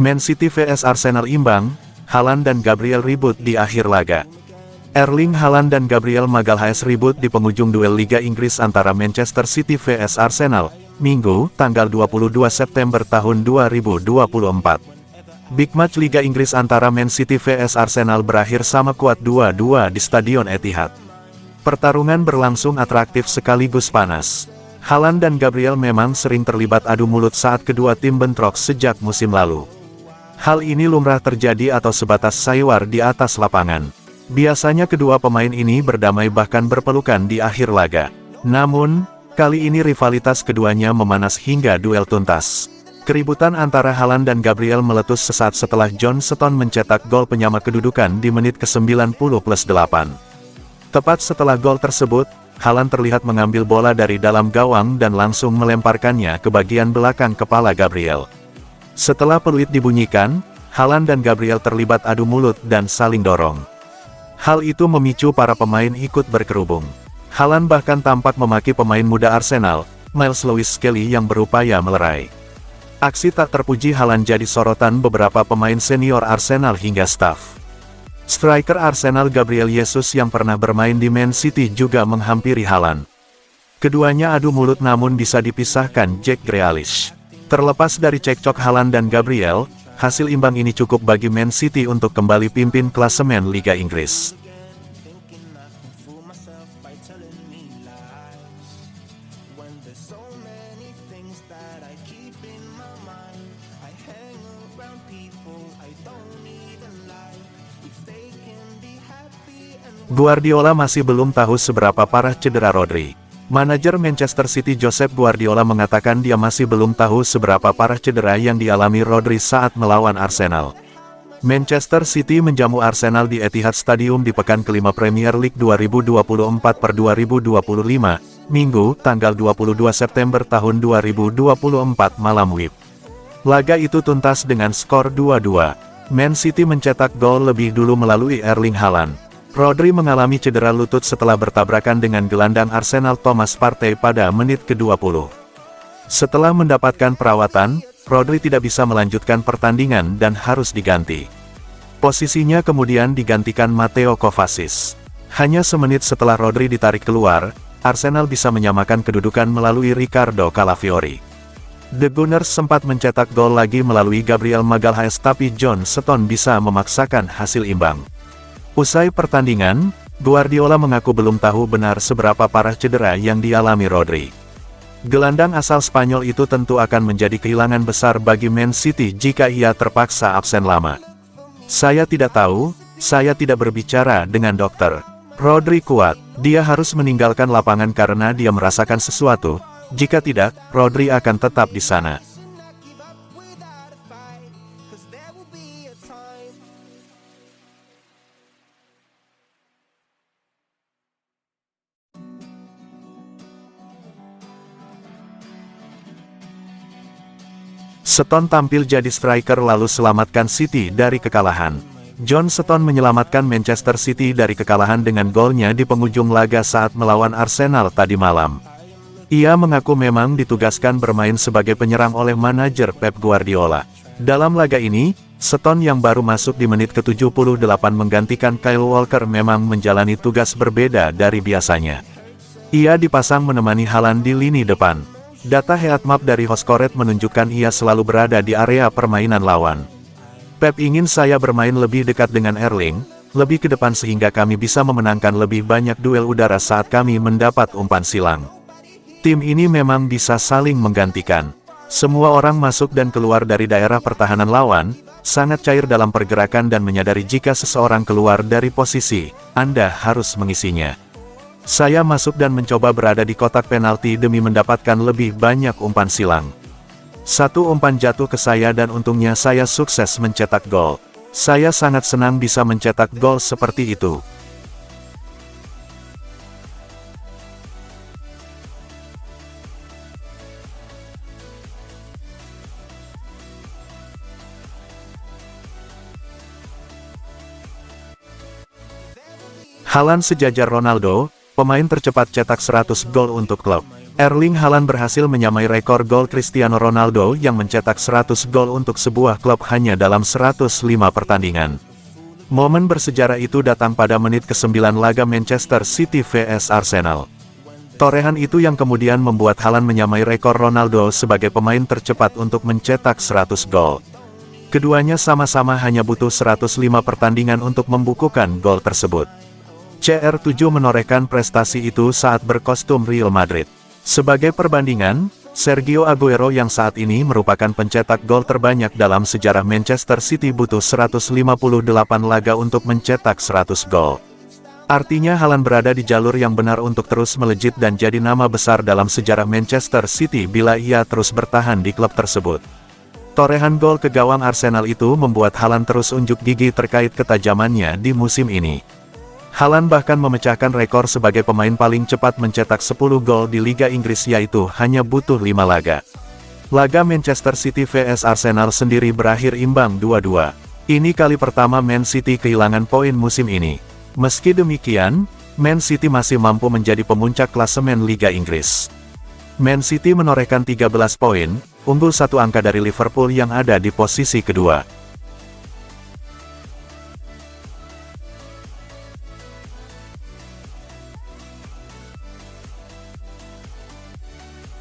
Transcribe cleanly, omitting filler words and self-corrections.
Man City vs Arsenal imbang, Haaland dan Gabriel ribut di akhir laga. Erling Haaland dan Gabriel Magalhaes ribut di penghujung duel Liga Inggris antara Manchester City vs Arsenal, Minggu, tanggal 22 September tahun 2024. Big match Liga Inggris antara Man City vs Arsenal berakhir sama kuat 2-2 di Stadion Etihad. Pertarungan berlangsung atraktif sekaligus panas. Haaland dan Gabriel memang sering terlibat adu mulut saat kedua tim bentrok sejak musim lalu. Hal ini lumrah terjadi atau sebatas sayuar di atas lapangan. Biasanya kedua pemain ini berdamai bahkan berpelukan di akhir laga. Namun, kali ini rivalitas keduanya memanas hingga duel tuntas. Keributan antara Haaland dan Gabriel meletus sesaat setelah John Stones mencetak gol penyama kedudukan di menit ke-90+8. Tepat setelah gol tersebut, Haaland terlihat mengambil bola dari dalam gawang dan langsung melemparkannya ke bagian belakang kepala Gabriel. Setelah peluit dibunyikan, Haaland dan Gabriel terlibat adu mulut dan saling dorong. Hal itu memicu para pemain ikut berkerubung. Haaland bahkan tampak memaki pemain muda Arsenal, Miles Lewis Skelly yang berupaya melerai. Aksi tak terpuji Haaland jadi sorotan beberapa pemain senior Arsenal hingga staf. Striker Arsenal Gabriel Jesus yang pernah bermain di Man City juga menghampiri Haaland. Keduanya adu mulut namun bisa dipisahkan Jack Grealish. Terlepas dari cekcok Haaland dan Gabriel, hasil imbang ini cukup bagi Man City untuk kembali pimpin klasemen Liga Inggris. Guardiola masih belum tahu seberapa parah cedera Rodri. Manajer Manchester City Josep Guardiola mengatakan dia masih belum tahu seberapa parah cedera yang dialami Rodri saat melawan Arsenal. Manchester City menjamu Arsenal di Etihad Stadium di pekan kelima Premier League 2024/2025, Minggu, tanggal 22 September tahun 2024 malam WIB. Laga itu tuntas dengan skor 2-2. Man City mencetak gol lebih dulu melalui Erling Haaland. Rodri mengalami cedera lutut setelah bertabrakan dengan gelandang Arsenal Thomas Partey pada menit ke-20. Setelah mendapatkan perawatan, Rodri tidak bisa melanjutkan pertandingan dan harus diganti. Posisinya kemudian digantikan Mateo Kovacic. Hanya semenit setelah Rodri ditarik keluar, Arsenal bisa menyamakan kedudukan melalui Ricardo Calafiori. The Gunners sempat mencetak gol lagi melalui Gabriel Magalhaes tapi John Stones bisa memaksakan hasil imbang. Usai pertandingan, Guardiola mengaku belum tahu benar seberapa parah cedera yang dialami Rodri. Gelandang asal Spanyol itu tentu akan menjadi kehilangan besar bagi Man City jika ia terpaksa absen lama. Saya tidak tahu, saya tidak berbicara dengan dokter. Rodri kuat, dia harus meninggalkan lapangan karena dia merasakan sesuatu, jika tidak, Rodri akan tetap di sana. Stones tampil jadi striker lalu selamatkan City dari kekalahan. John Stones menyelamatkan Manchester City dari kekalahan dengan golnya di penghujung laga saat melawan Arsenal tadi malam. Ia mengaku memang ditugaskan bermain sebagai penyerang oleh manajer Pep Guardiola. Dalam laga ini, Stones yang baru masuk di menit ke-78 menggantikan Kyle Walker memang menjalani tugas berbeda dari biasanya. Ia dipasang menemani Haaland di lini depan. Data heatmap dari Hoscoret menunjukkan ia selalu berada di area permainan lawan. Pep ingin saya bermain lebih dekat dengan Erling, lebih ke depan sehingga kami bisa memenangkan lebih banyak duel udara saat kami mendapat umpan silang. Tim ini memang bisa saling menggantikan. Semua orang masuk dan keluar dari daerah pertahanan lawan, sangat cair dalam pergerakan dan menyadari jika seseorang keluar dari posisi, Anda harus mengisinya. Saya masuk dan mencoba berada di kotak penalti demi mendapatkan lebih banyak umpan silang. Satu umpan jatuh ke saya dan untungnya saya sukses mencetak gol. Saya sangat senang bisa mencetak gol seperti itu. Haaland sejajar Ronaldo, pemain tercepat cetak 100 gol untuk klub. Erling Haaland berhasil menyamai rekor gol Cristiano Ronaldo yang mencetak 100 gol untuk sebuah klub hanya dalam 105 pertandingan. Momen bersejarah itu datang pada menit ke-9 laga Manchester City vs Arsenal. Torehan itu yang kemudian membuat Haaland menyamai rekor Ronaldo sebagai pemain tercepat untuk mencetak 100 gol. Keduanya sama-sama hanya butuh 105 pertandingan untuk membukukan gol tersebut. CR7 menorehkan prestasi itu saat berkostum Real Madrid. Sebagai perbandingan, Sergio Aguero yang saat ini merupakan pencetak gol terbanyak dalam sejarah Manchester City butuh 158 laga untuk mencetak 100 gol. Artinya Haaland berada di jalur yang benar untuk terus melejit dan jadi nama besar dalam sejarah Manchester City bila ia terus bertahan di klub tersebut. Torehan gol ke gawang Arsenal itu membuat Haaland terus unjuk gigi terkait ketajamannya di musim ini. Haaland bahkan memecahkan rekor sebagai pemain paling cepat mencetak 10 gol di Liga Inggris yaitu hanya butuh 5 laga. Laga Manchester City vs Arsenal sendiri berakhir imbang 2-2. Ini kali pertama Man City kehilangan poin musim ini. Meski demikian, Man City masih mampu menjadi pemuncak klasemen Liga Inggris. Man City menorehkan 13 poin, unggul 1 angka dari Liverpool yang ada di posisi kedua.